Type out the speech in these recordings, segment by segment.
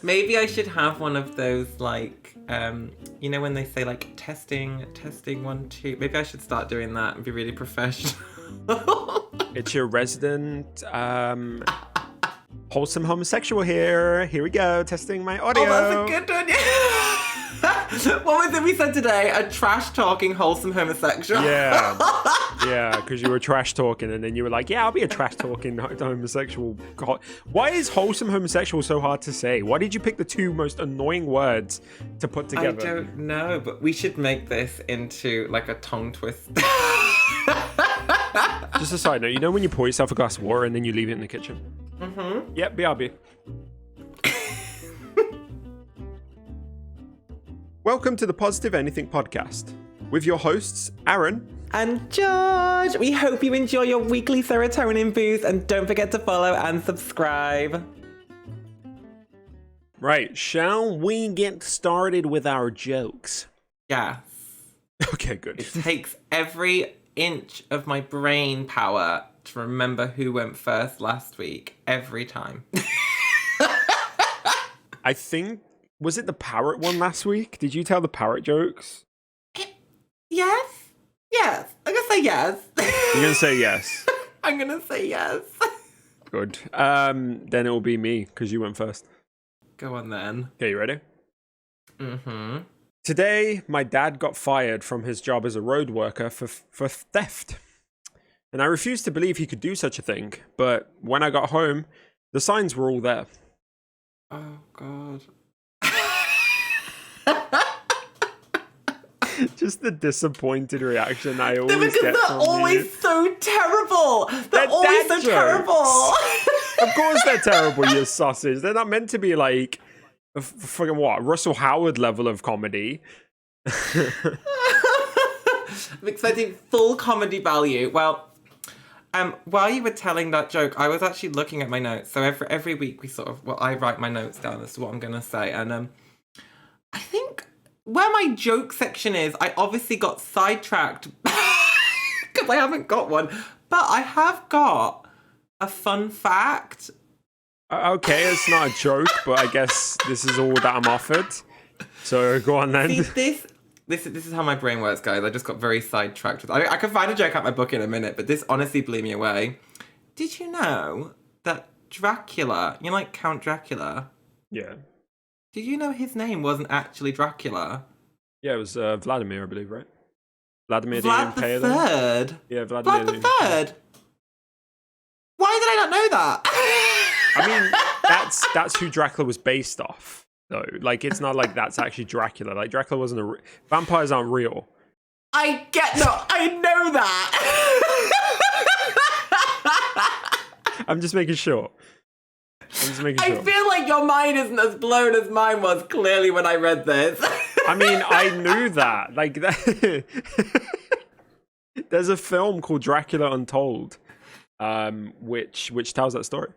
Maybe I should have one of those, like, you know, when they say, like, testing, 1, 2. Maybe I should start doing that and be really professional. It's your resident wholesome homosexual here. Here we go, testing my audio. Oh, that's a good one. What was it we said today? A trash-talking wholesome homosexual. Yeah, because you were trash talking, and then you were like, "Yeah, I'll be a trash talking homosexual." God, why is wholesome homosexual so hard to say? Why did you pick the two most annoying words to put together? I don't know, but we should make this into like a tongue twister. Just a side note, you know when you pour yourself a glass of water and then you leave it in the kitchen? Mm-hmm. Yep, BRB. Welcome to the Positive Anything podcast with your hosts, Aaron and George. We hope you enjoy your weekly serotonin boost, and don't forget to follow and subscribe. Right, shall we get started with our jokes? Yes. Okay, good. It takes every inch of my brain power to remember who went first last week, every time. I think, was it the parrot one last week? Did you tell the parrot jokes? Yes. I'm gonna say yes. You're gonna say yes? I'm gonna say yes. Good. Then it will be me, because you went first. Go on then. Okay, you ready? Mm-hmm. Today, my dad got fired from his job as a road worker for theft. And I refused to believe he could do such a thing. But when I got home, the signs were all there. Oh, God. Just the disappointed reaction I always get they're from always you. so terrible. They're always so jokes. terrible. Of course they're terrible, you sausage. They're not meant to be like fucking what? Russell Howard level of comedy. I'm expecting full comedy value. Well, while you were telling that joke, I was actually looking at my notes. So every week we I write my notes down as to what I'm going to say. And I think where my joke section is, I obviously got sidetracked because I haven't got one. But I have got a fun fact. Okay, it's not a joke, but I guess this is all that I'm offered. So go on then. See, this is how my brain works, guys. I just got very sidetracked with I could find a joke out my book in a minute, but this honestly blew me away. Did you know that Dracula, you know, like Count Dracula? Yeah. Did you know his name wasn't actually Dracula? Yeah, it was Vladimir, I believe, right? Vladimir Vlad the the Impaler. Third. Yeah, Vladimir Vlad the Third. Why did I not know that? I mean, that's who Dracula was based off, though. Like, it's not like that's actually Dracula. Like, Dracula wasn't vampires aren't real. I know that. I'm just making sure. I feel like your mind isn't as blown as mine was clearly when I read this. I mean, I knew that. Like, there's a film called Dracula Untold, which tells that story.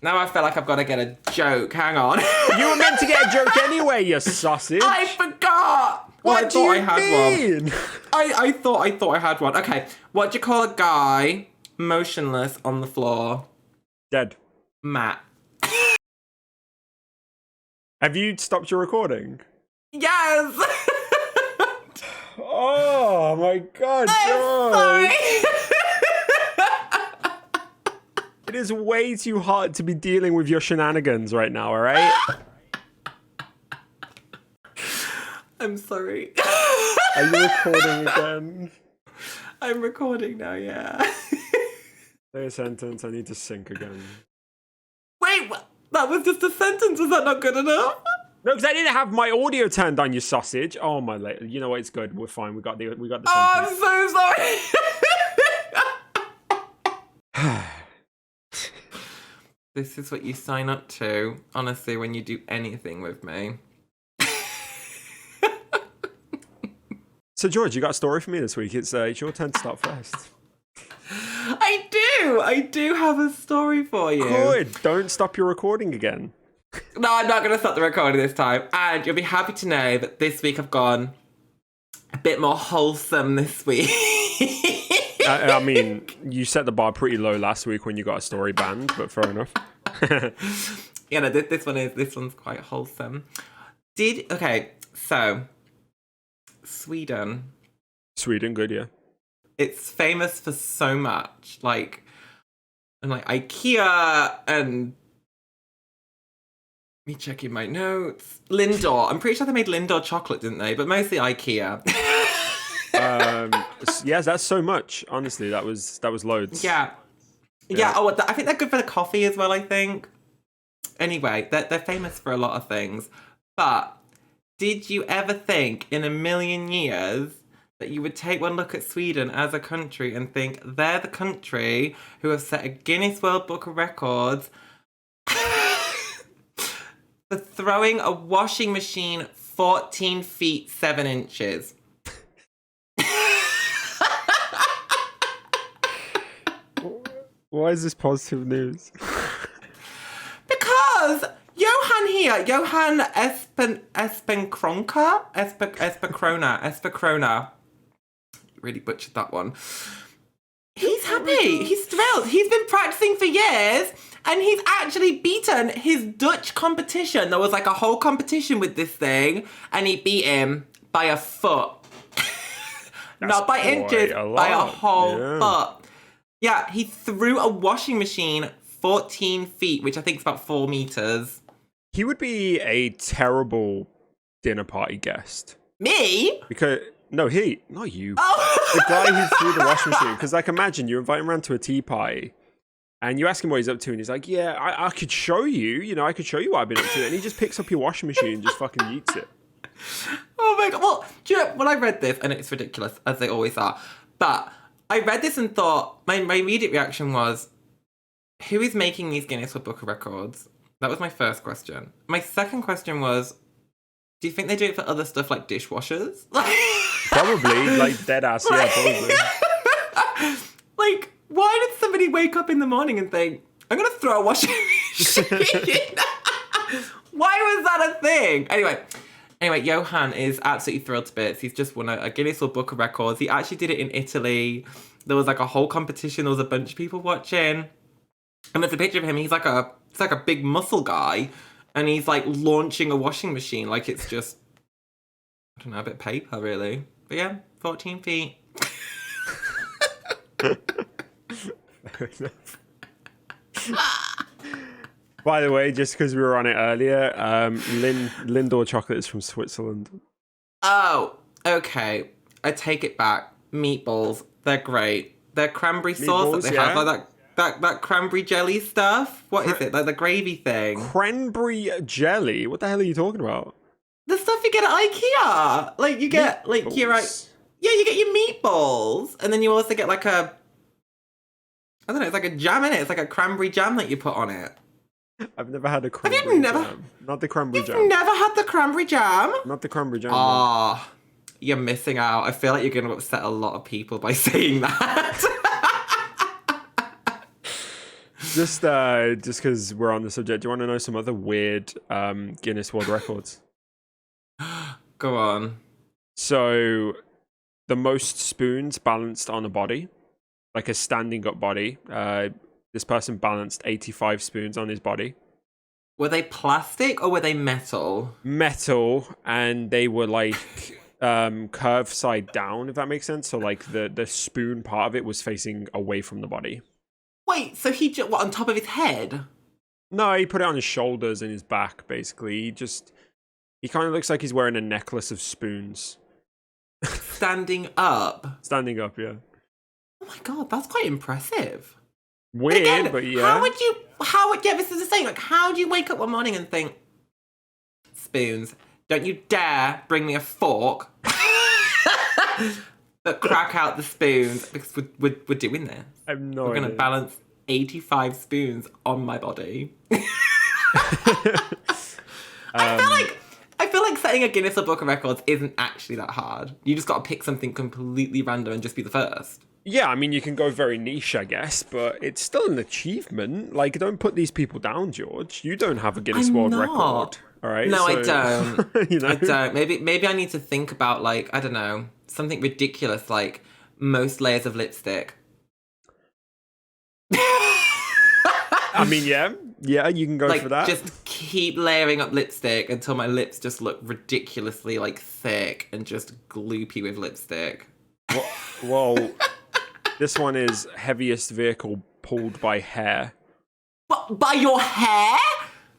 Now I feel like I've got to get a joke. Hang on. You were meant to get a joke anyway, you sausage. I forgot. What do you mean? I thought I had one. Okay. What do you call a guy motionless on the floor? Dead. Matt. Have you stopped your recording? Yes. Oh my God, George. Sorry. It is way too hard to be dealing with your shenanigans right now, all right? I'm sorry. Are you recording again? I'm recording now, yeah. Say a sentence, I need to sync again. Wait, that was just a sentence. Was that not good enough? No, because I didn't have my audio turned on, you sausage. Oh my, you know what? It's good. We're fine. We got the sentence. Oh, I'm so sorry. This is what you sign up to, honestly, when you do anything with me. So, George, you got a story for me this week. It's your turn to start first. I do have a story for you. Good. Don't stop your recording again. No, I'm not going to stop the recording this time. And you'll be happy to know that this week I've gone a bit more wholesome this week. I mean, you set the bar pretty low last week when you got a story banned, but fair enough. Yeah, no, this one's quite wholesome. So Sweden. Sweden, good, yeah. It's famous for so much, like IKEA and me checking my notes. Lindor. I'm pretty sure they made Lindor chocolate, didn't they? But mostly IKEA. Yes, that's so much. Honestly, that was loads. Yeah. Oh, I think they're good for the coffee as well, I think. Anyway, they're famous for a lot of things. But did you ever think in a million years that you would take one look at Sweden as a country and think they're the country who have set a Guinness World Book of Records for throwing a washing machine 14 feet 7 inches? Why is this positive news? Because Johan Espekrona. Really butchered that one. He's happy. He's thrilled. He's been practicing for years and he's actually beaten his Dutch competition. There was like a whole competition with this thing and he beat him by a foot. Not by inches, by a whole foot. Yeah, he threw a washing machine 14 feet, which I think is about 4 meters. He would be a terrible dinner party guest. Me? Because, no, not you. Oh. The guy who threw the washing machine. Because, like, imagine you invite him around to a tea party and you ask him what he's up to and he's like, yeah, I could show you. You know, I could show you what I've been up to. And he just picks up your washing machine and just fucking yeets it. Oh my God. Well, do you know, when I read this, and it's ridiculous, as they always are, but I read this and thought, my immediate reaction was, who is making these Guinness World Book of Records? That was my first question. My second question was, do you think they do it for other stuff like dishwashers? Probably, like dead ass, yeah, probably. Like, why did somebody wake up in the morning and think, I'm going to throw a washing machine? Why was that a thing? Anyway, Johan is absolutely thrilled to bits. He's just won a Guinness World Book of Records. He actually did it in Italy. There was like a whole competition. There was a bunch of people watching. And there's a picture of him. He's like a big muscle guy. And he's like launching a washing machine. Like it's just, I don't know, a bit of paper really. But yeah, 14 feet. Fair enough. By the way, just because we were on it earlier, Lindor chocolate is from Switzerland. Oh, okay. I take it back. Meatballs, they're great. They're cranberry sauce that they have, like that cranberry jelly stuff. What is it? Like the gravy thing. Cranberry jelly? What the hell are you talking about? The stuff you get at IKEA. Like you get meatballs. like you get your meatballs, and then you also get like I don't know, it's like a jam in it. It's like a cranberry jam that you put on it. I've never had a cranberry jam. Not the cranberry jam. You've never had the cranberry jam? Not the cranberry jam. Oh, you're missing out. I feel like you're going to upset a lot of people by saying that. Just because we're on the subject, do you want to know some other weird Guinness World Records? Go on. So, the most spoons balanced on a body, like a standing up body. This person balanced 85 spoons on his body. Were they plastic or were they metal? Metal, and they were like curved side down, if that makes sense. So like the spoon part of it was facing away from the body. Wait, so he just, what, on top of his head? No, he put it on his shoulders and his back, basically. He kind of looks like he's wearing a necklace of spoons. Standing up? Standing up, yeah. Oh my God, that's quite impressive. Weird, again, but yeah. Yeah, this is the thing. Like, how do you wake up one morning and think, spoons, don't you dare bring me a fork, but crack out the spoons, because we're doing this. I have no We're idea. going to balance 85 spoons on my body. I feel like setting a Guinness Book of Records isn't actually that hard. You just got to pick something completely random and just be the first. Yeah, I mean, you can go very niche, I guess, but it's still an achievement. Like, don't put these people down, George. You don't have a Guinness World Record, all right? No, I don't. You know? I don't. Maybe I need to think about, like, I don't know, something ridiculous, like most layers of lipstick. I mean, yeah, you can go Like, for that. just keep layering up lipstick until my lips just look ridiculously, like, thick and just gloopy with lipstick. Well, this one is heaviest vehicle pulled by hair. What, by your hair?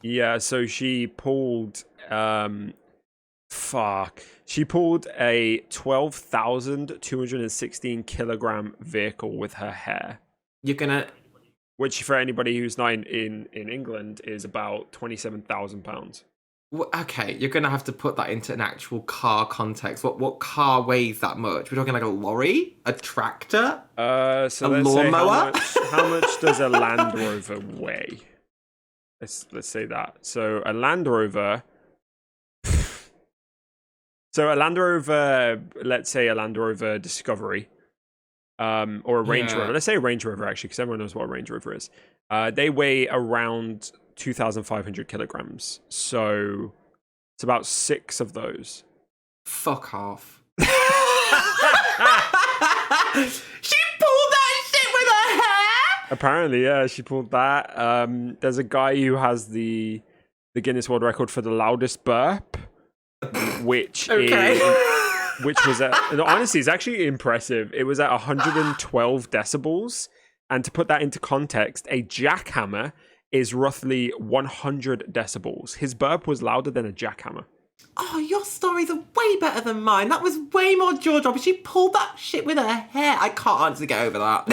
Yeah, so she pulled, she pulled a 12,216 kilogram vehicle with her hair. You're gonna... Which, for anybody who's not in England, is about £27,000. Okay, you're gonna have to put that into an actual car context. What car weighs that much? We're talking like a lorry, a tractor, So a let's lawnmower. say how much does a Land Rover weigh? Let's say that. So a Land Rover. So a Land Rover, let's say a Land Rover Discovery, or a Range Rover. Let's say a Range Rover actually, because everyone knows what a Range Rover is. They weigh around 2,500 kilograms. So it's about 6 of those. Fuck off. She pulled that shit with her hair? Apparently, yeah, she pulled that. There's a guy who has the Guinness World Record for the loudest burp, which was at, honestly, it's actually impressive. It was at 112 decibels. And to put that into context, a jackhammer is roughly 100 decibels. His burp was louder than a jackhammer. Oh, your stories are way better than mine. That was way more jaw-dropping. She pulled that shit with her hair. I can't honestly get over that.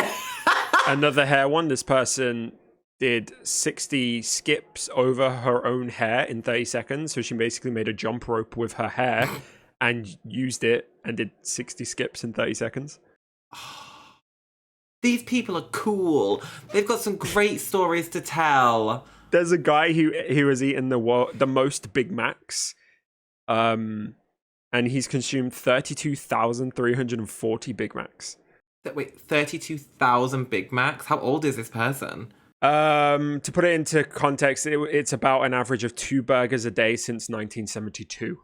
Another hair one. This person did 60 skips over her own hair in 30 seconds. So she basically made a jump rope with her hair and used it and did 60 skips in 30 seconds. These people are cool. They've got some great stories to tell. There's a guy who has eaten the most Big Macs, and he's consumed 32,340 Big Macs. Wait, 32,000 Big Macs? How old is this person? To put it into context, it's about an average of 2 burgers a day since 1972.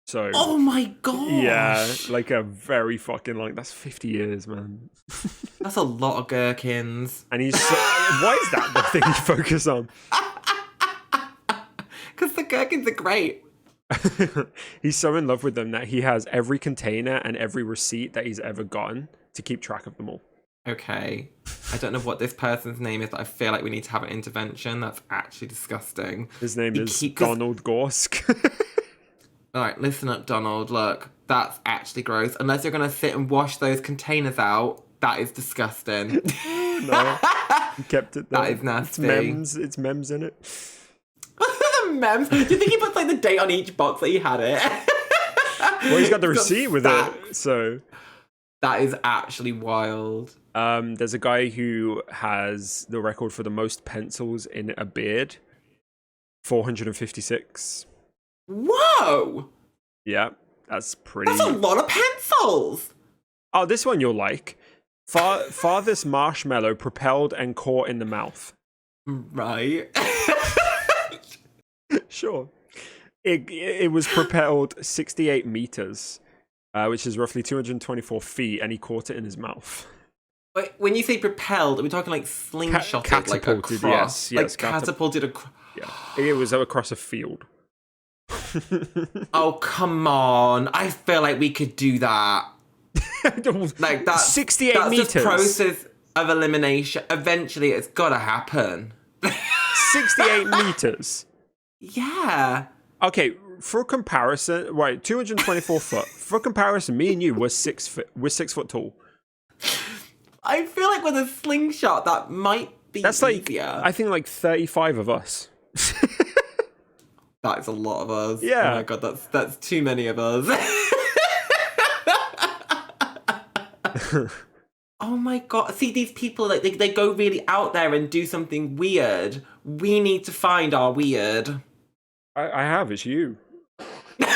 So, oh my gosh. Yeah, like a very fucking that's 50 years, man. That's a lot of gherkins. And he's why is that the thing you focus on? Because the gherkins are great. He's so in love with them that he has every container and every receipt that he's ever gotten to keep track of them all. Okay. I don't know what this person's name is, but I feel like we need to have an intervention. That's actually disgusting. His name is Donald Gorsk. All right, listen up, Donald. Look, that's actually gross. Unless you're going to sit and wash those containers out, that is disgusting. No, he kept it there. That is nasty. It's memes in it. The memes? Do you think he puts like the date on each box that he had it? Well, he's got the receipt with it, so... That is actually wild. There's a guy who has the record for the most pencils in a beard. 456. Whoa! Yeah, that's pretty... That's a lot of pencils! Oh, this one you'll like. Farthest marshmallow propelled and caught in the mouth. Right. Sure. It was propelled 68 meters, which is roughly 224 feet, and he caught it in his mouth. Wait, when you say propelled, are we talking like slingshotted? Catapulted, like across? yes. Like catapulted across... Yeah, it was across a field. Oh, come on. I feel like we could do that. Like that. 68 that's meters. Just process of elimination. Eventually, it's gotta happen. 68 meters. Yeah. Okay, for comparison, right, 224 foot. For comparison, me and you were 6 foot. We're 6 foot tall. I feel like with a slingshot, that might be That's like, easier. I think like 35 of us. That is a lot of us. Yeah. Oh my god, that's too many of us. Oh my god. See, these people, like they go really out there and do something weird. We need to find our weird. I have, it's you. I'm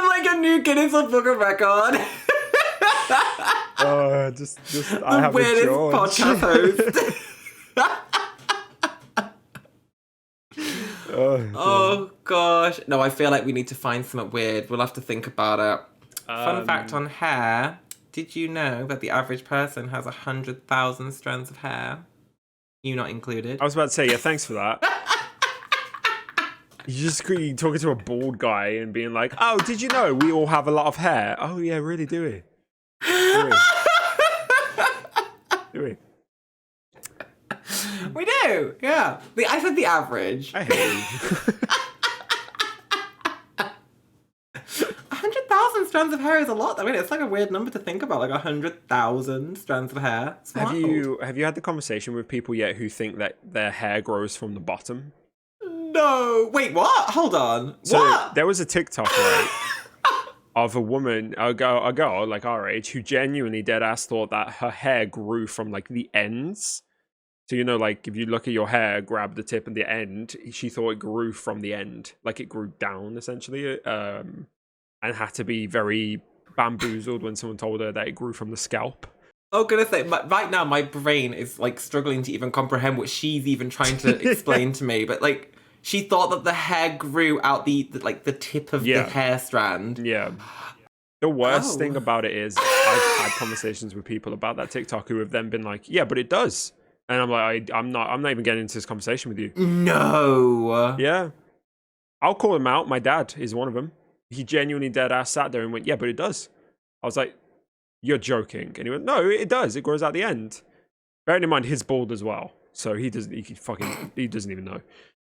like a new Guinness World Record. Just I have weirdest a George. podcast host. Oh gosh. No, I feel like we need to find something weird. We'll have to think about it. Fun fact on hair. did you know that the average person has 100,000 strands of hair? You not included. I was about to say, yeah, thanks for that. You talking to a bald guy and being like, oh, did you know we all have a lot of hair? Oh, yeah, really, do we? Do we? We do, yeah. I said the average. I hate you. 100,000 strands of hair is a lot. I mean, it's like a weird number to think about, like 100,000 strands of hair. It's Have wild. you had the conversation with people yet who think that their hair grows from the bottom? No. Wait, what? Hold on. So what? there was a TikTok, right, of a woman, a girl like our age, who genuinely dead ass thought that her hair grew from like the ends. So, you know, like if you look at your hair, grab the tip and the end, she thought it grew from the end. Like it grew down essentially. And had to be very bamboozled when someone told her that it grew from the scalp. Oh, goodness sake. Right now, my brain is like struggling to even comprehend what she's even trying to explain to me. But like, she thought that the hair grew out the tip of the hair strand. Yeah. The worst thing about it is I've had conversations with people about that TikTok who have then been like, yeah, but it does. And I'm like, I'm not even getting into this conversation with you. No. Yeah. I'll call him out. My dad is one of them. He genuinely dead ass sat there and went, yeah, but it does. I was like, you're joking. And he went, no, it does. It grows out the end. Bearing in mind, he's bald as well. So he doesn't even know.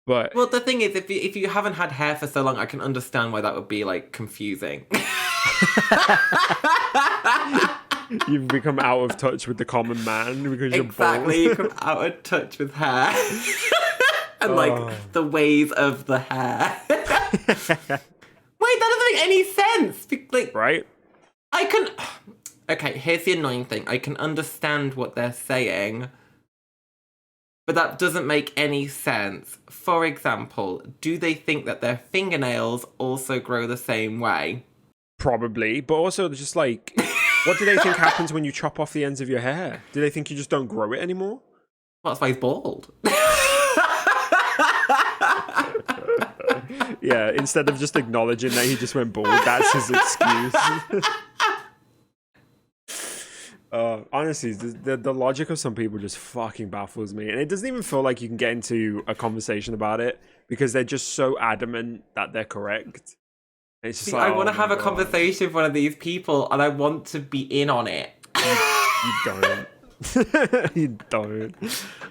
But well, the thing is, if you haven't had hair for so long, I can understand why that would be like confusing. You've become out of touch with the common man because you're bald. Exactly, you come out of touch with hair. And like the ways of the hair. Wait, that doesn't make any sense. Like, right? Okay, here's the annoying thing. I can understand what they're saying, but that doesn't make any sense. For example, do they think that their fingernails also grow the same way? Probably, but also just like, what do they think happens when you chop off the ends of your hair? Do they think you just don't grow it anymore? Well, that's why he's bald. Yeah, instead of just acknowledging that he just went bald, that's his excuse. Honestly, the logic of some people just fucking baffles me. And it doesn't even feel like you can get into a conversation about it because they're just so adamant that they're correct. And it's just See, like, I want to have a conversation with one of these people and I want to be in on it. You don't. You don't.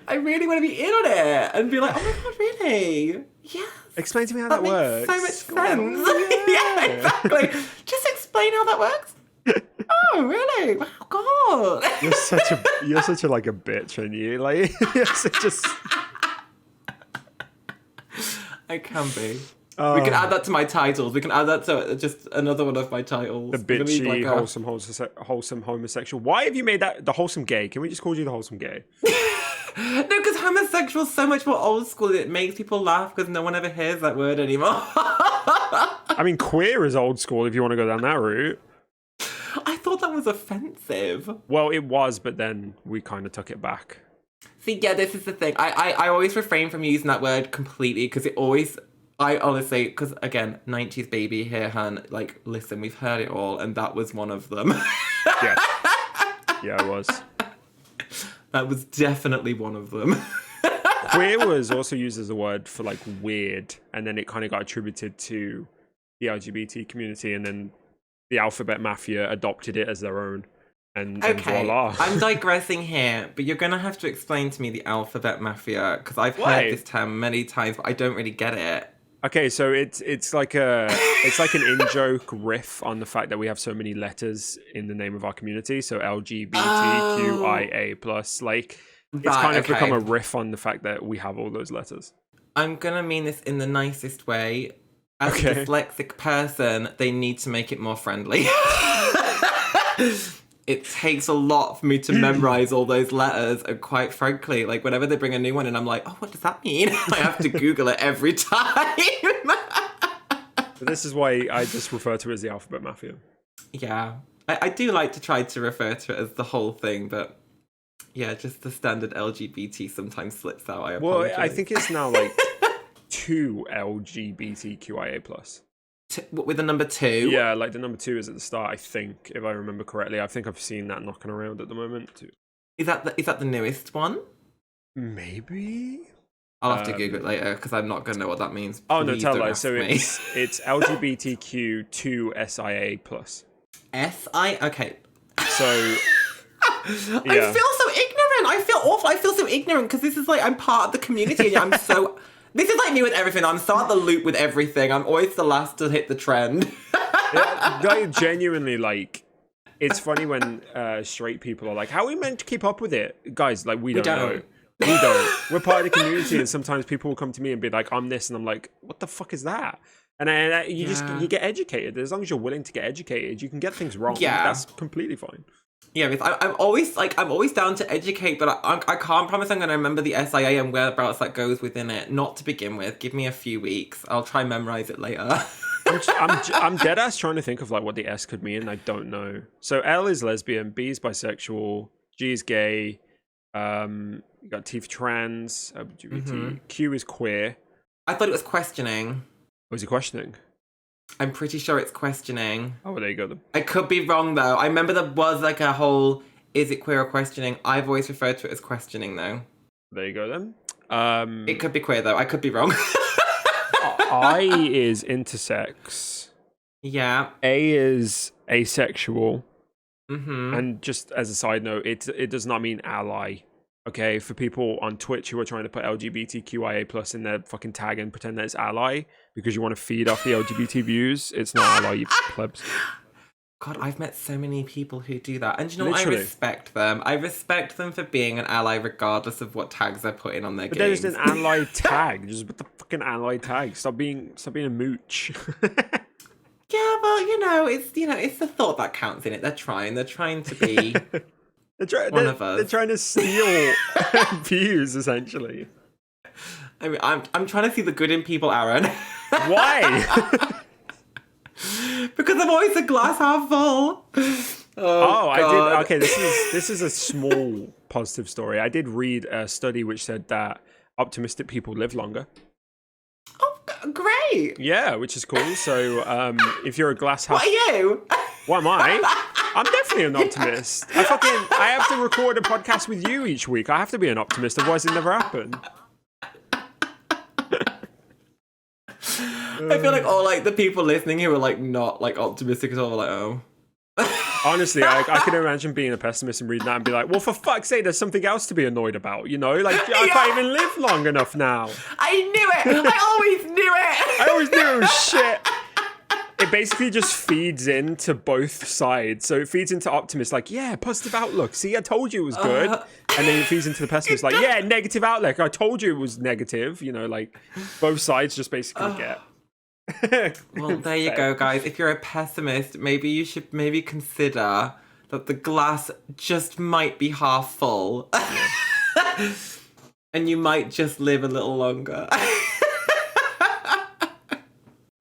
I really want to be in on it and be like, oh my god, really? Yeah. Explain to me how that works. Makes so much sense. Yeah, exactly. Just explain how that works. Oh, really? Wow, God. You're such a like a bitch, aren't you? Like you're such a... I can be. We can add that to my titles. We can add that to just another one of my titles. The bitchy, like wholesome homosexual. Why have you made that the wholesome gay? Can we just call you the wholesome gay? No, because homosexual is so much more old school. It makes people laugh because no one ever hears that word anymore. I mean, queer is old school if you want to go down that route. I thought that was offensive. Well, it was, but then we kind of took it back. See, yeah, this is the thing. I always refrain from using that word completely because it always... I honestly, because again, 90s baby here, hun, like, listen, we've heard it all, and that was one of them. Yeah. Yeah, it was. That was definitely one of them. Queer was also used as a word for, like, weird, and then it kind of got attributed to the LGBT community, and then the Alphabet Mafia adopted it as their own. And voila. I'm digressing here, but you're going to have to explain to me the Alphabet Mafia, because I've heard this term many times, but I don't really get it. Okay, so it's like an in-joke riff on the fact that we have so many letters in the name of our community. So LGBTQIA+. Like, it's kind of become a riff on the fact that we have all those letters. I'm going to mean this in the nicest way. As a dyslexic person, they need to make it more friendly. It takes a lot for me to memorize all those letters, and quite frankly, like whenever they bring a new one in, I'm like, oh, what does that mean? I have to Google it every time. But this is why I just refer to it as the Alphabet Mafia. Yeah, I do like to try to refer to it as the whole thing, but yeah, just the standard LGBT sometimes slips out. I apologize. Well, I think it's now like 2 LGBTQIA+. With the number 2? Yeah, like the number 2 is at the start, I think, if I remember correctly. I think I've seen that knocking around at the moment too. Is that the newest one? Maybe. I'll have to Google it later because I'm not going to know what that means. Oh no, Please tell don't lies. ask So me. it's LGBTQ2 SIA plus. Okay. So I feel so ignorant. I feel awful. I feel so ignorant because this is like I'm part of the community and I'm so. This is like me with everything. I'm so at the loop with everything. I'm always the last to hit the trend. Like, genuinely, like, it's funny when straight people are like, "How are we meant to keep up with it, guys?" Like, we don't know. We don't. We're part of the community, and sometimes people will come to me and be like, "I'm this," and I'm like, "What the fuck is that?" And you get educated. As long as you're willing to get educated, you can get things wrong. Yeah, that's completely fine. Yeah, I'm always down to educate, but I can't promise I'm going to remember the SIA and whereabouts that goes within it. Not to begin with. Give me a few weeks. I'll try and memorize it later. I'm dead ass trying to think of like what the S could mean. I don't know. So L is lesbian, B is bisexual, G is gay. You got T for trans, LGBT. Q is queer. I thought it was questioning. Was he questioning? I'm pretty sure it's questioning. Oh, well, there you go then. I could be wrong though. I remember there was like a whole is it queer or questioning. I've always referred to it as questioning though. There you go then. It could be queer though. I could be wrong. I is intersex. Yeah. A is asexual. Mm-hmm. And just as a side note, it does not mean ally. Okay, for people on Twitch who are trying to put LGBTQIA plus in their fucking tag and pretend that it's ally because you want to feed off the LGBT views, it's not ally, you plebs. God, I've met so many people who do that. And you know Literally. what? I respect them. I respect them for being an ally regardless of what tags they're putting on their But games. there's an ally tag. Just put the fucking ally tag. Stop being a mooch. Yeah, well, it's the thought that counts in it. They're trying to be one of us. They're trying to steal views, essentially. I mean, I'm trying to see the good in people, Aaron. Why? Because I'm always a glass half full. Oh, I did. Okay, this is a small positive story. I did read a study which said that optimistic people live longer. Oh, great. Yeah, which is cool. So, if you're a glass half, What are you? what am I? I'm definitely an optimist. I have to record a podcast with you each week. I have to be an optimist, otherwise it never happened. I feel like all like the people listening who are like not like optimistic at all are like, oh. Honestly, I can imagine being a pessimist and reading that and be like, well, for fuck's sake, there's something else to be annoyed about, you know? Like, I can't even live long enough now. I knew it! I always knew it! I always knew it was shit. It basically just feeds into both sides. So it feeds into optimists like, yeah, positive outlook. See, I told you it was good. And then it feeds into the pessimist like, yeah, negative outlook. I told you it was negative. You know, like both sides just basically get. Well, there you go, guys. If you're a pessimist, maybe you should consider that the glass just might be half full. And you might just live a little longer.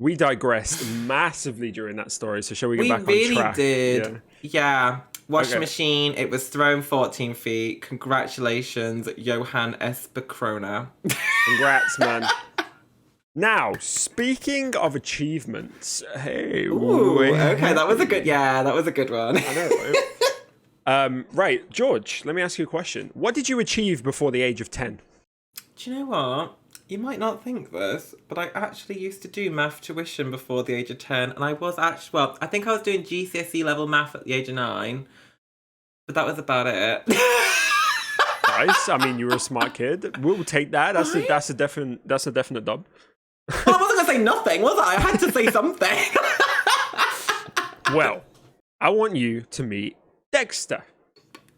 We digressed massively during that story, so shall we get back on track? We really did. Yeah. Washing Okay. machine, it was thrown 14 feet. Congratulations, Johan Espacrona. Congrats, man. Now, speaking of achievements, hey, Ooh, okay, that was a good one. I know, right? Right, George, let me ask you a question. What did you achieve before the age of 10? Do you know what? You might not think this, but I actually used to do math tuition before the age of 10, and I was actually, well, I think I was doing GCSE level math at the age of 9, but that was about it. Nice. I mean, you were a smart kid. We'll take that. That's a definite dub. Well, I wasn't going to say nothing, was I? I had to say something. Well, I want you to meet Dexter.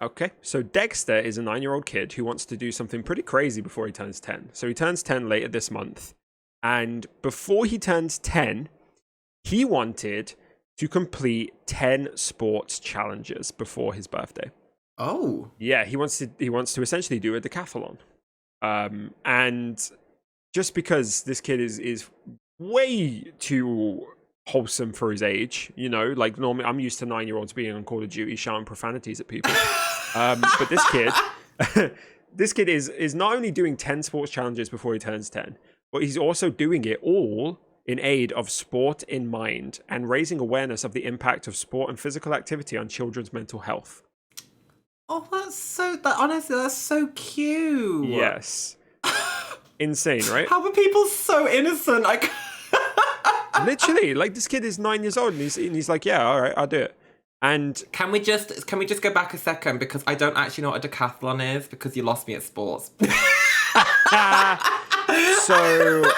Okay, so Dexter is a 9-year-old kid who wants to do something pretty crazy before he turns 10. So he turns 10 later this month. And before he turns 10, he wanted to complete 10 sports challenges before his birthday. Oh. Yeah, he wants to essentially do a decathlon. And just because this kid is way too wholesome for his age, you know, like normally I'm used to 9-year-olds being on Call of Duty shouting profanities at people. But this kid is not only doing 10 sports challenges before he turns 10, but he's also doing it all in aid of Sport in Mind and raising awareness of the impact of sport and physical activity on children's mental health. Oh, honestly, that's so cute. Yes. Insane, right? How are people so innocent? Literally, like, this kid is 9 years old and he's like, yeah, all right, I'll do it. And can we just go back a second, because I don't actually know what a decathlon is, because you lost me at sports. So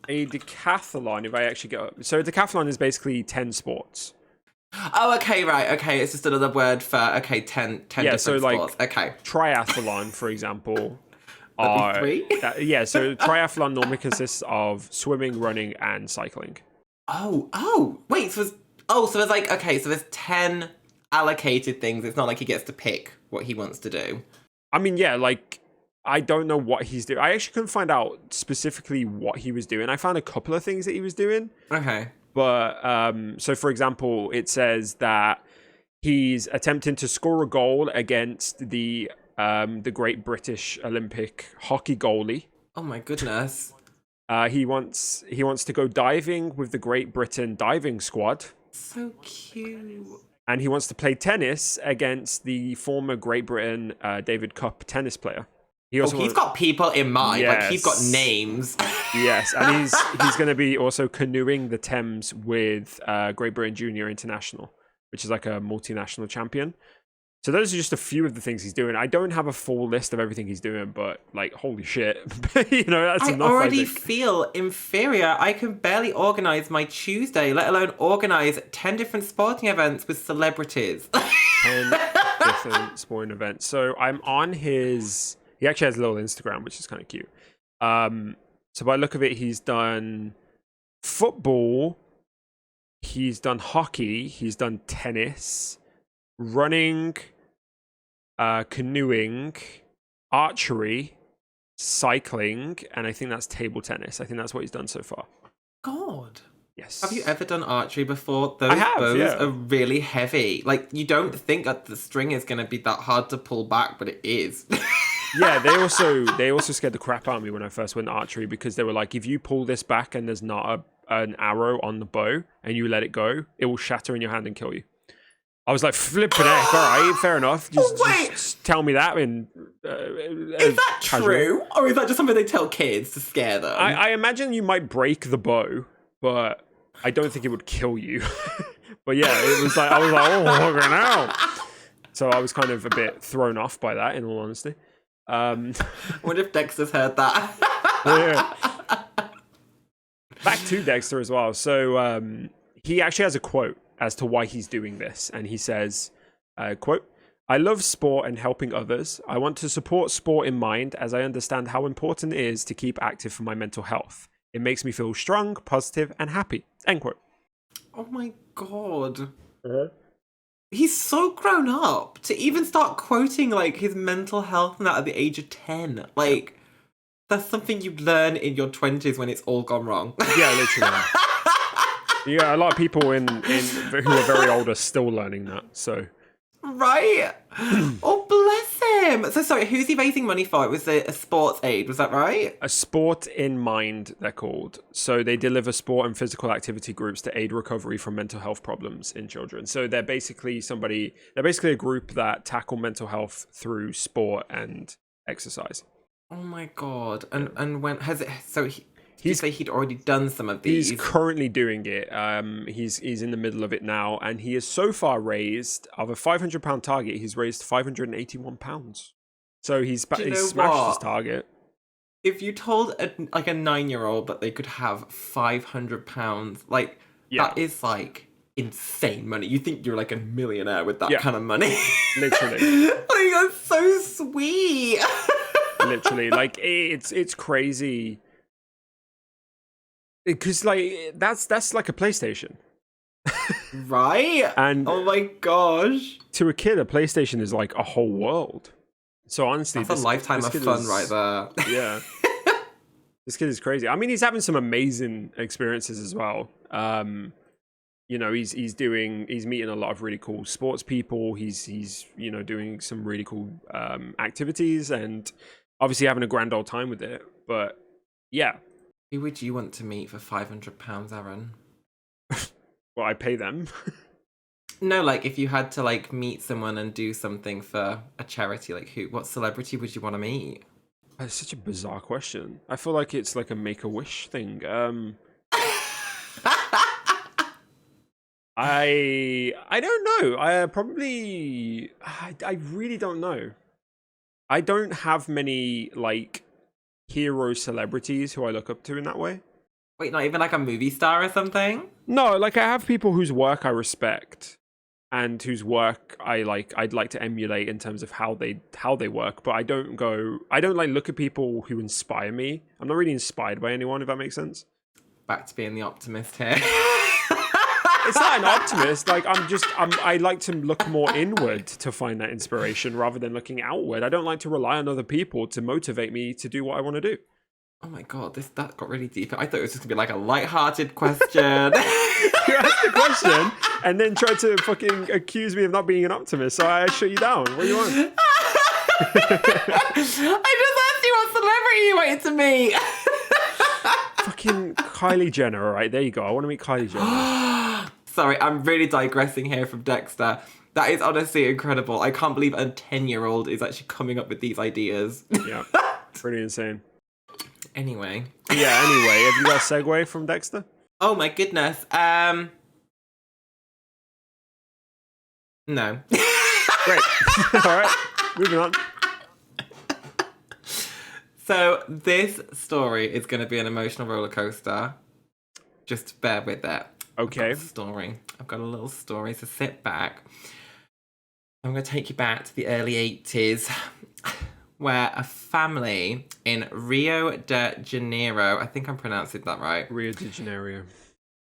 a decathlon, if I actually so a decathlon is basically 10 sports. Oh, okay, right, okay. It's just another word for 10 different so sports. Like okay. Triathlon, for example. Three? So triathlon normally consists of swimming, running, and cycling. Wait, so there's like, okay, so there's 10 allocated things. It's not like he gets to pick what he wants to do. I mean, yeah, like, I don't know what he's doing. I actually couldn't find out specifically what he was doing. I found a couple of things that he was doing. Okay. But, so for example, it says that he's attempting to score a goal against the Great British Olympic hockey goalie. Oh my goodness. He wants to go diving with the Great Britain diving squad. So cute. And he wants to play tennis against the former Great Britain David Cup tennis player. He's got people in mind. Yes. Like, he's got names. Yes, and he's going to be also canoeing the Thames with Great Britain Junior International, which is like a multinational champion. So those are just a few of the things he's doing. I don't have a full list of everything he's doing, but like, holy shit. That's enough. I already feel inferior. I can barely organize my Tuesday, let alone organize 10 different sporting events with celebrities. 10 different sporting events. So I'm on his... He actually has a little Instagram, which is kind of cute. So by the look of it, he's done football, he's done hockey, he's done tennis, running, canoeing, archery, cycling, and I think that's table tennis. I think that's what he's done so far. God. Yes. Have you ever done archery before? Those I have, bows are really heavy. Like, you don't think that the string is going to be that hard to pull back, but it is. Yeah, they also scared the crap out of me when I first went archery, because they were like, if you pull this back and there's not an arrow on the bow and you let it go, it will shatter in your hand and kill you. I was like, flipping heck, all right, fair enough. Just tell me that. And is that true? Or is that just something they tell kids to scare them? I imagine you might break the bow, but I don't think it would kill you. But yeah, I was like, oh, okay, now. So I was kind of a bit thrown off by that, in all honesty. I wonder if Dexter's heard that. Yeah. Back to Dexter as well. So he actually has a quote as to why he's doing this. And he says, quote, "I love sport and helping others. I want to support Sport in Mind, as I understand how important it is to keep active for my mental health. It makes me feel strong, positive, and happy." End quote. Oh my God. He's so grown up to even start quoting, like, his mental health and that at the age of 10. Like, that's something you learn in your 20s when it's all gone wrong. Yeah, literally. Yeah, a lot of people who are very old are still learning that, so... Right? Oh, bless him. So, sorry, who's he raising money for? It was a sports aid, was that right? A Sport in Mind, they're called. So they deliver sport and physical activity groups to aid recovery from mental health problems in children. So they're basically a group that tackle mental health through sport and exercise. Oh my God. And when has it... So he'd already done some of these. He's currently doing it. He's in the middle of it now, and he has so far raised, of a £500 target, he's raised £581. So he's smashed his target. If you told a 9-year-old that they could have £500, like, that is like insane money. You think you're like a millionaire with that kind of money. Literally. Like, that's so sweet. Literally, like, it's crazy. Because, like, that's like a PlayStation. Right? And oh my gosh. To a kid, a PlayStation is like a whole world. So honestly, that's a lifetime of fun right there. Yeah. This kid is crazy. I mean, he's having some amazing experiences as well. He's meeting a lot of really cool sports people. He's doing some really cool activities and obviously having a grand old time with it. But yeah. Who would you want to meet for £500, Aaron? Well, I pay them. No, like if you had to like meet someone and do something for a charity, like what celebrity would you want to meet? That's such a bizarre question. I feel like it's like a Make-A-Wish thing. I don't know. I really don't know. I don't have many like hero celebrities who I look up to in that way. Wait, not even like a movie star or something? No, like I have people whose work I respect and whose work I'd like to emulate in terms of how they work, but I don't like look at people who inspire me. I'm not really inspired by anyone, if that makes sense. Back to being the optimist here. It's not an optimist. Like I like to look more inward to find that inspiration rather than looking outward. I don't like to rely on other people to motivate me to do what I want to do. Oh my god, that got really deep. I thought it was just gonna be like a light-hearted question. You asked the question and then tried to fucking accuse me of not being an optimist, so I shut you down. What do you want? I just asked you what celebrity you wanted to meet. Fucking Kylie Jenner, all right? There you go. I want to meet Kylie Jenner. Sorry, I'm really digressing here from Dexter. That is honestly incredible. I can't believe a 10-year-old is actually coming up with these ideas. Yeah, pretty insane. Anyway. Yeah, anyway. Have you got a segue from Dexter? Oh my goodness. No. Great. All right, moving on. So this story is going to be an emotional roller coaster. Just bear with it. Okay. I've got a little story, so sit back. I'm going to take you back to the early 80s, where a family in Rio de Janeiro, I think I'm pronouncing that right. Rio de Janeiro.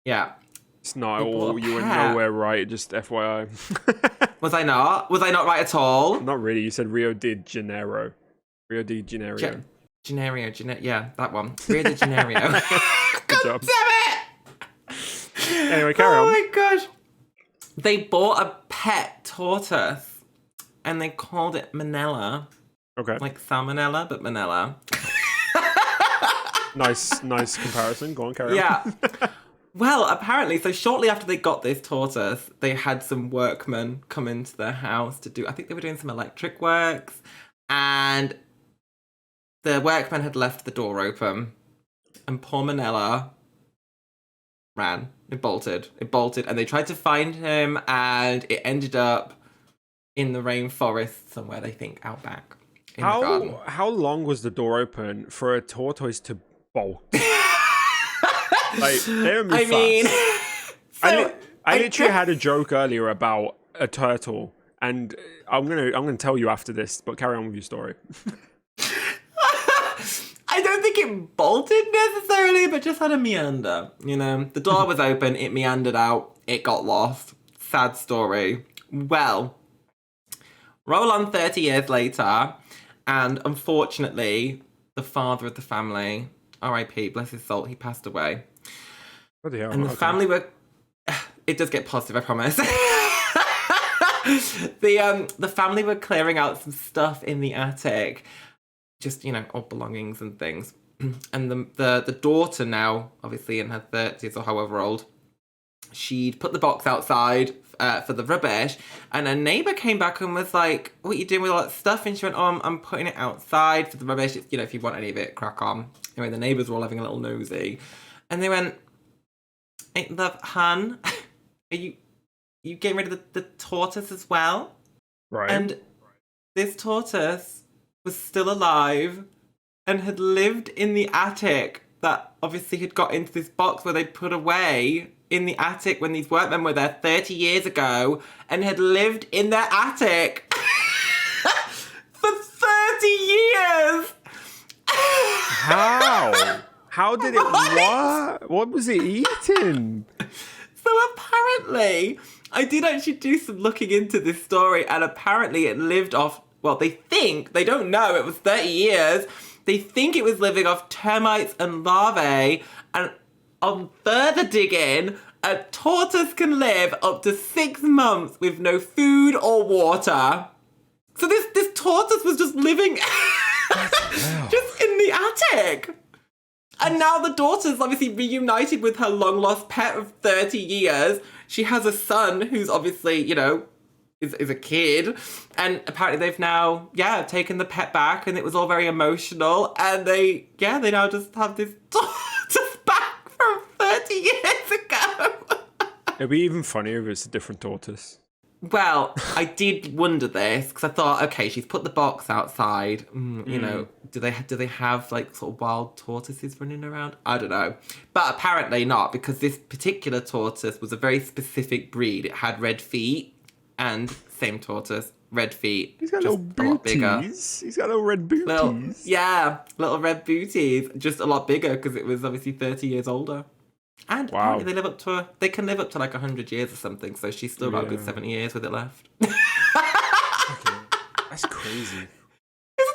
Yeah. It's not all, you were nowhere right, just FYI. Was I not? Was I not right at all? Not really, you said Rio de Janeiro. Rio de Janeiro. Yeah, that one. Rio de Janeiro. Good job. Damn it! Anyway, carry on. Oh my gosh. They bought a pet tortoise and they called it Manila. Okay. Like salmonella, but Manila. Nice comparison. Go on, carry on. Yeah. Well, apparently, so shortly after they got this tortoise, they had some workmen come into their house to do, I think they were doing some electric works, and the workmen had left the door open, and poor Manila ran. It bolted, and they tried to find him, and it ended up in the rainforest somewhere, they think, out back. In the garden. How long was the door open for a tortoise to bolt? Like, they don't move fast. Mean, I literally had a joke earlier about a turtle, and I'm gonna tell you after this, but carry on with your story. I don't think it bolted necessarily, but just had a meander. You know, the door was open, it meandered out, it got lost. Sad story. Well, roll on 30 years later, and unfortunately, the father of the family, R.I.P., bless his soul, he passed away. What the hell? And the family were... It does get positive, I promise. The family were clearing out some stuff in the attic. Just, you know, old belongings and things. And the daughter now, obviously in her 30s or however old, she'd put the box outside for the rubbish. And a neighbour came back and was like, what are you doing with all that stuff? And she went, oh, I'm putting it outside for the rubbish. It's, you know, if you want any of it, crack on. Anyway, the neighbours were all having a little nosy. And they went, hey, love, hun, are you getting rid of the tortoise as well? Right. And this tortoise was still alive and had lived in the attic that obviously had got into this box where they'd put away in the attic when these workmen were there 30 years ago, and had lived in their attic for 30 years. How? How did it... What was it eating? So apparently, I did actually do some looking into this story, and apparently it lived off, well, they don't know, it was 30 years. They think it was living off termites and larvae, and on further digging, a tortoise can live up to 6 months with no food or water. So this tortoise was just living just in the attic. And now the daughter's obviously reunited with her long-lost pet of 30 years. She has a son who's obviously, you know, is a kid. And apparently they've now, taken the pet back, and it was all very emotional. And they now just have this daughter back from 30 years ago. It'd be even funnier if it's a different tortoise. Well, I did wonder this because I thought, okay, she's put the box outside. You know, do they have like sort of wild tortoises running around? I don't know, but apparently not, because this particular tortoise was a very specific breed. It had red feet, and same tortoise, red feet. He's got just little a lot bigger. booties. He's got little red booties. Little red booties, just a lot bigger because it was obviously 30 years older. And apparently they can live up to like 100 years or something, so she's still got a good 70 years with it left. Okay. That's crazy. Isn't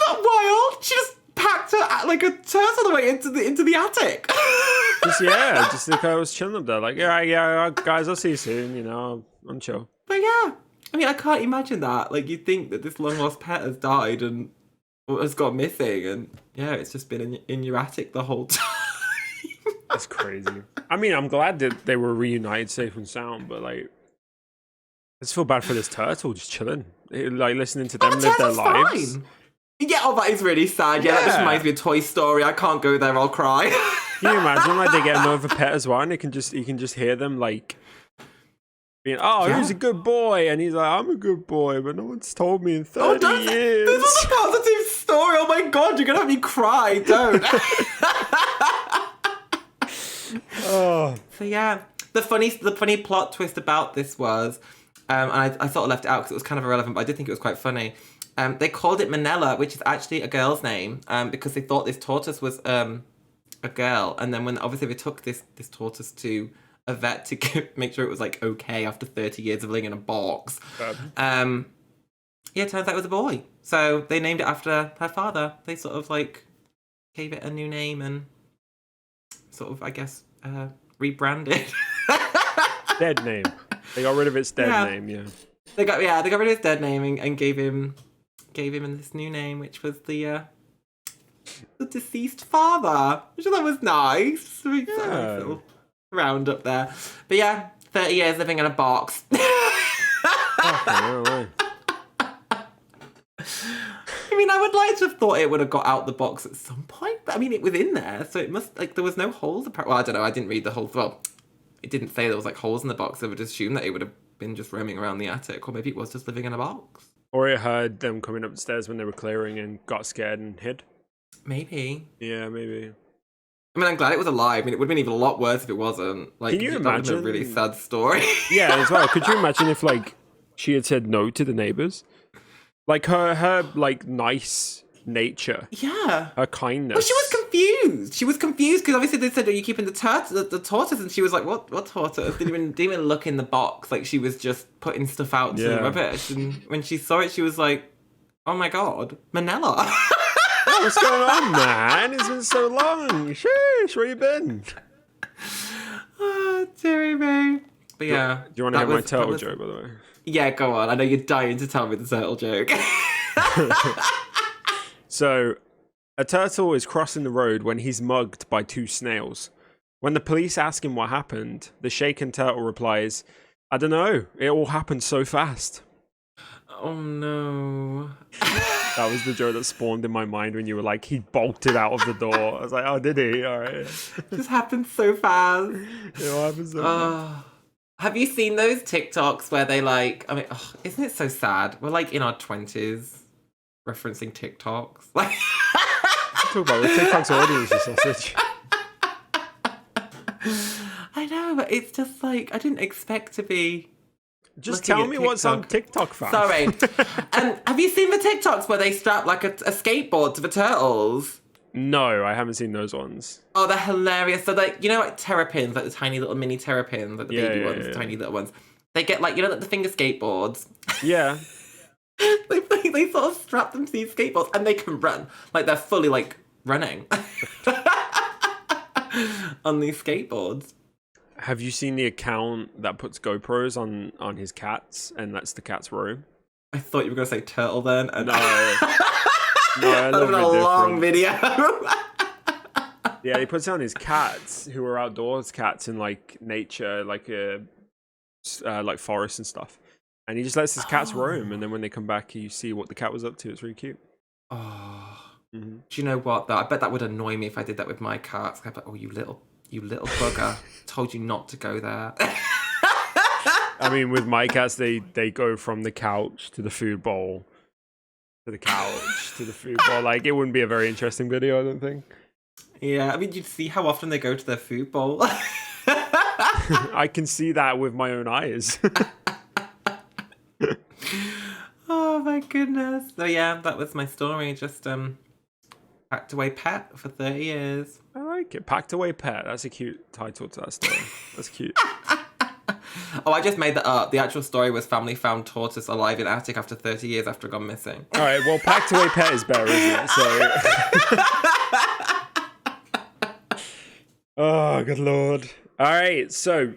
that wild? She just packed her like a turtle away into the attic. just like I was chilling up there, like, yeah, guys, I'll see you soon, you know, I'm chill. But yeah, I mean, I can't imagine that. Like, you'd think that this long-lost pet has died and has gone missing, and it's just been in your attic the whole time. That's crazy. I mean, I'm glad that they were reunited safe and sound, but like, I just feel bad for this turtle just chilling, like listening to them live their lives. Fine. Yeah, that is really sad. Yeah, that just reminds me of Toy Story. I can't go there, I'll cry. Can you imagine, like, they get another pet as well, and you can just hear them like being, who's a good boy? And he's like, I'm a good boy, but no one's told me in 30 years. This is a positive story. Oh my God, you're gonna have me cry. Don't. Oh. So yeah, the funny plot twist about this was, and I sort of left it out because it was kind of irrelevant, but I did think it was quite funny. They called it Manila, which is actually a girl's name, because they thought this tortoise was a girl, and then when obviously they took this tortoise to a vet to make sure it was like okay after 30 years of living in a box. It turns out it was a boy, so they named it after her father. They sort of like gave it a new name and sort of, I guess, rebranded. Dead name. They got rid of its dead name. Yeah. They got rid of his dead name and gave him this new name, which was the deceased father, which I thought was nice. Nice little round up there. But yeah, 30 years living in a box. No way. I mean, I would like to have thought it would have got out the box at some point, but I mean, it was in there, so it must, like, there was no holes. Well, I don't know, I didn't read the whole, well, it didn't say there was, like, holes in the box. I would assume that it would have been just roaming around the attic, or maybe it was just living in a box. Or it heard them coming upstairs when they were clearing and got scared and hid. Maybe. Yeah, maybe. I mean, I'm glad it was alive. I mean, it would have been even a lot worse if it wasn't. Like, can you imagine? A really sad story. Yeah, as well. Could you imagine if, like, she had said no to the neighbors? Like, her like, nice nature. Yeah. Her kindness. Well, she was confused. She was confused because obviously they said, are you keeping the tortoise? And she was like, what tortoise? Didn't even look in the box. Like, she was just putting stuff out to the rubbish. And when she saw it, she was like, oh my God, Manila. What's going on, man? It's been so long. Sheesh, where you been? Oh, dearie me. But yeah. Do you want to hear my turtle joke, by the way? Yeah, go on. I know you're dying to tell me the turtle joke. So, a turtle is crossing the road when he's mugged by two snails. When the police ask him what happened, the shaken turtle replies, I don't know. It all happened so fast. Oh, no. That was the joke that spawned in my mind when you were like, he bolted out of the door. I was like, oh, did he? All right. It just happened so fast. It all happened so fast. Have you seen those TikToks where they like, I mean, isn't it so sad? We're like in our 20s referencing TikToks. Like, Talk about the TikTok's audience is sausage. I know, but it's just like, I didn't expect to be. Just tell me what's on TikTok, fam. Sorry. Have you seen the TikToks where they strap like a skateboard to the turtles? No, I haven't seen those ones. Oh, they're hilarious. So, like, you know, like terrapins, like the tiny little mini terrapins, like the baby ones, the tiny little ones. They get, like, you know, like the finger skateboards. Yeah. they sort of strap them to these skateboards and they can run. Like, they're fully, like, running on these skateboards. Have you seen the account that puts GoPros on his cats and that's the cat's room? I thought you were going to say turtle then. And No. No, that would have been a long video. Yeah, he puts down his cats, who are outdoors cats in like nature, like like forest and stuff. And he just lets his cats roam, and then when they come back, you see what the cat was up to. It's really cute. Oh, Mm-hmm. do you know what? Though I bet that would annoy me if I did that with my cats. I'd be like, oh, you little bugger! Told you not to go there. I mean, with my cats, they go from the couch to the food bowl, to the couch to the food bowl. Like, it wouldn't be a very interesting video, I don't think. Yeah, I mean, you'd see how often they go to their food bowl. I can see that with my own eyes. Oh my goodness. So yeah, that was my story. Just packed away pet for 30 years. I like it. Packed away pet. That's a cute title to that story. That's cute. Oh, I just made that up. The actual story was family found tortoise alive in attic after 30 years after gone missing. All right, well, packed away pet is better, isn't it? So. Oh, good lord. All right, so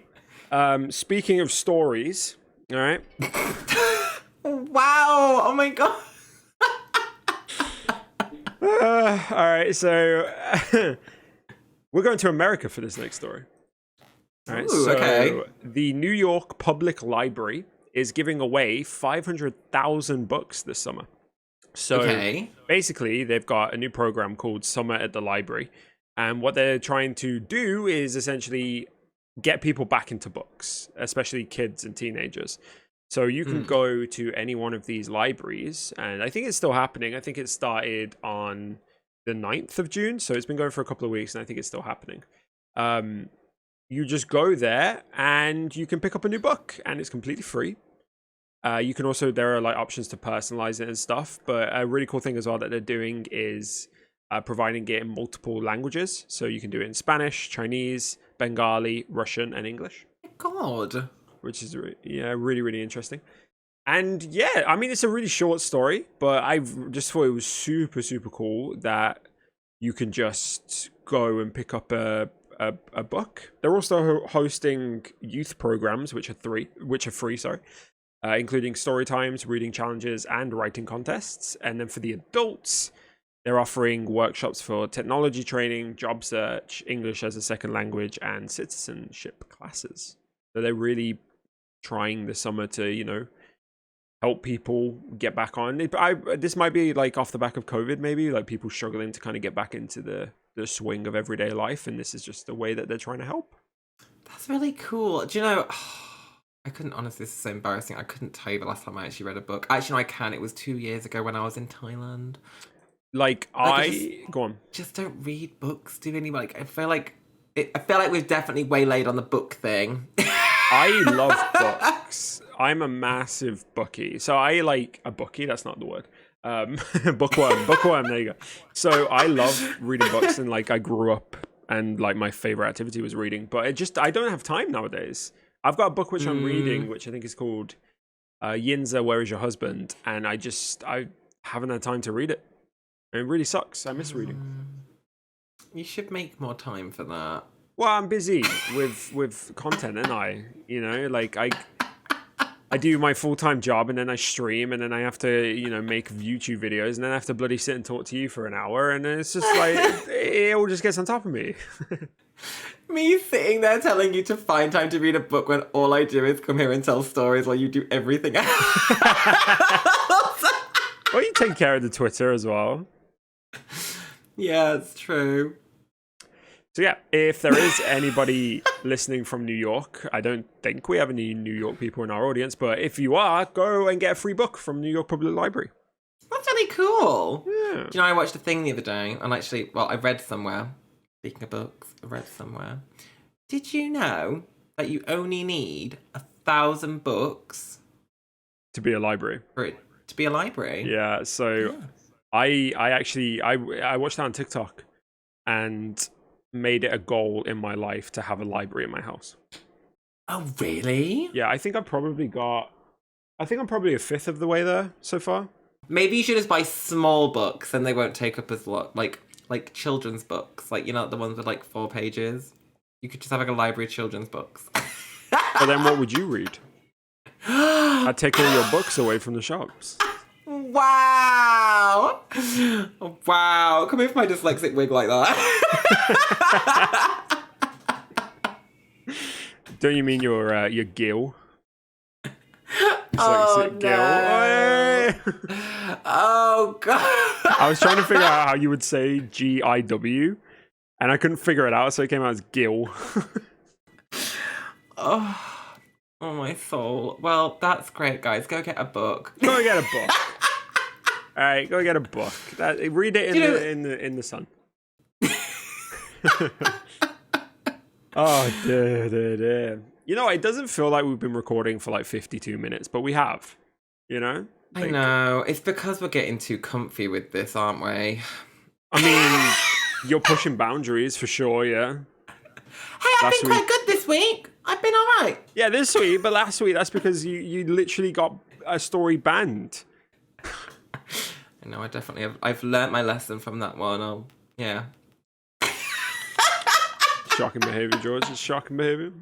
speaking of stories, all right. Wow! Oh my god! All right, so we're going to America for this next story. All right, Ooh, so okay. the New York Public Library is giving away 500,000 books this summer. So basically, they've got a new program called Summer at the Library. And what they're trying to do is essentially get people back into books, especially kids and teenagers. So you can go to any one of these libraries, and I think it's still happening. I think it started on the 9th of June, so it's been going for a couple of weeks, and I think it's still happening. You just go there, and you can pick up a new book, and it's completely free. You can also, there are like options to personalize it and stuff, but a really cool thing as well that they're doing is providing it in multiple languages. So you can do it in Spanish, Chinese, Bengali, Russian, and English. God. Which is really, really interesting. And yeah, I mean, it's a really short story, but I just thought it was super, super cool that you can just go and pick up a book. They're also hosting youth programs, which are free, including story times, reading challenges, and writing contests. And then for the adults, they're offering workshops for technology training, job search, English as a second language, and citizenship classes. So they're really trying this summer to, help people get back on. This might be like off the back of COVID, maybe, like people struggling to kind of get back into the swing of everyday life, and this is just a way that they're trying to help. That's really cool. Do you know, I couldn't, honestly, this is so embarrassing. I couldn't tell you the last time I actually read a book. Actually, no, I can. It was 2 years ago when I was in Thailand. Go on. Just don't read books, do any, I feel like we've definitely waylaid on the book thing. I love books. I'm a massive bookie. So I like a bookie. That's not the word. Bookworm. There you go. So I love reading books, and I grew up, and my favorite activity was reading. But I don't have time nowadays. I've got a book which I'm reading, which I think is called Yinza, Where Is Your Husband? And I haven't had time to read it. And it really sucks. I miss reading. You should make more time for that. Well, I'm busy with content, and I do my full-time job, and then I stream, and then I have to, make YouTube videos, and then I have to bloody sit and talk to you for an hour, and then it's just it all just gets on top of me. Me sitting there telling you to find time to read a book when all I do is come here and tell stories while you do everything else. Well, you take care of the Twitter as well. Yeah, it's true. So yeah, if there is anybody listening from New York, I don't think we have any New York people in our audience, but if you are, go and get a free book from New York Public Library. That's really cool. Yeah. Do you know, I watched a thing the other day, and actually, I read somewhere, speaking of books, I read somewhere. Did you know that you only need 1,000 books to be a library? For it to be a library? Yeah, so I watched that on TikTok, and made it a goal in my life to have a library in my house. Oh, really? Yeah, I think I'm probably a fifth of the way there so far. Maybe you should just buy small books and they won't take up as lot, like children's books, the ones with 4 pages. You could just have a library of children's books. But then what would you read? I'd take all your books away from the shops. Wow. Wow. Come with my dyslexic wig like that. Don't you mean your gill? Oh, Gill. no. Oh, God. I was trying to figure out how you would say GIW, and I couldn't figure it out, so it came out as gill. Oh, my soul. Well, that's great, guys. Go get a book. Go get a book. All right, go get a book. Read it in the sun. Oh, dear. You know, it doesn't feel like we've been recording for like 52 minutes, but we have. You know? I know. It's because we're getting too comfy with this, aren't we? I mean, you're pushing boundaries for sure, yeah. Hey, I've been quite good this week. I've been all right. Yeah, this week, but last week, that's because you literally got a story banned. I know, I definitely have. I've learnt my lesson from that one. Yeah. Shocking behaviour, George. It's shocking behaviour.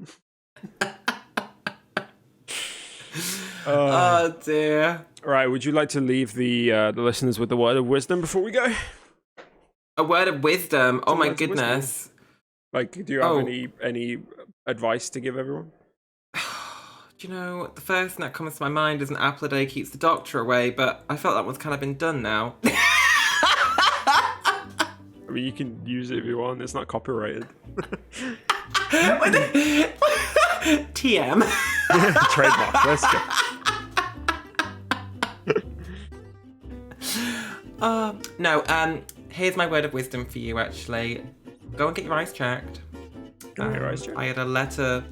Oh, dear. All right, would you like to leave the listeners with the word of wisdom before we go? A word of wisdom? Oh, my goodness. Like, do you have any advice to give everyone? Do you know, the first thing that comes to my mind is an apple a day keeps the doctor away, but I felt that one's kind of been done now. I mean, you can use it if you want. It's not copyrighted. TM. Trademark. Let's go. No, here's my word of wisdom for you, actually. Go and get your eyes checked. I had a letter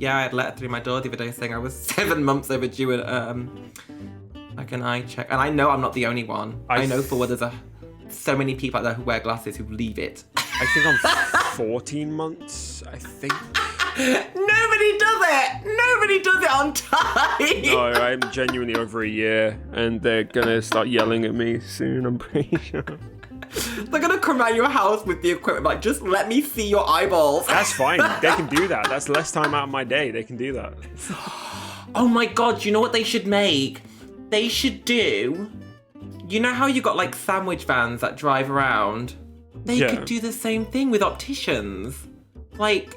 through my door the other day saying I was 7 months overdue like an eye check. And I know I'm not the only one. I know for there's so many people out there who wear glasses who leave it. I think I'm 14 months, I think. Nobody does it! Nobody does it on time! No, I'm genuinely over a year, and they're gonna start yelling at me soon, I'm pretty sure. They're gonna come around your house with the equipment, like, just let me see your eyeballs. That's fine. They can do that. That's less time out of my day. They can do that. Oh my god, you know what they should make? They should do... You know how you got, like, sandwich vans that drive around? They could do the same thing with opticians. Like,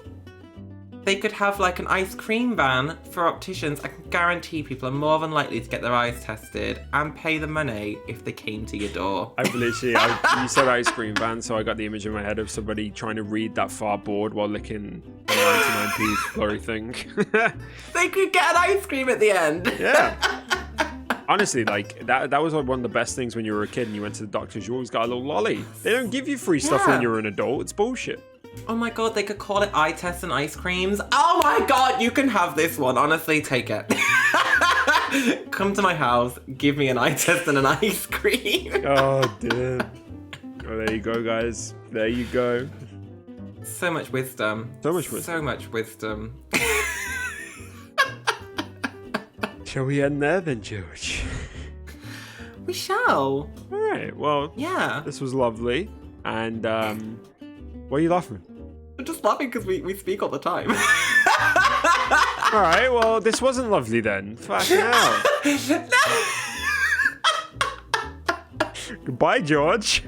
they could have, like, an ice cream van for opticians. I can guarantee people are more than likely to get their eyes tested and pay the money if they came to your door. You said ice cream van, so I got the image in my head of somebody trying to read that far board while licking a 99p flurry thing. They could get an ice cream at the end. Yeah. Honestly, like, that was one of the best things when you were a kid and you went to the doctors. You always got a little lolly. They don't give you free stuff when you're an adult. It's bullshit. Oh my god, they could call it eye tests and ice creams. Oh my god, you can have this one. Honestly, take it. Come to my house, give me an eye test and an ice cream. Oh, dear. Oh, there you go, guys. There you go. So much wisdom. So much wisdom. So much wisdom. Shall we end there then, George? We shall. All right, well, yeah. This was lovely. And, why are you laughing? I'm just laughing because we speak all the time. All right, well, this wasn't lovely then. Fucking hell. Goodbye, George.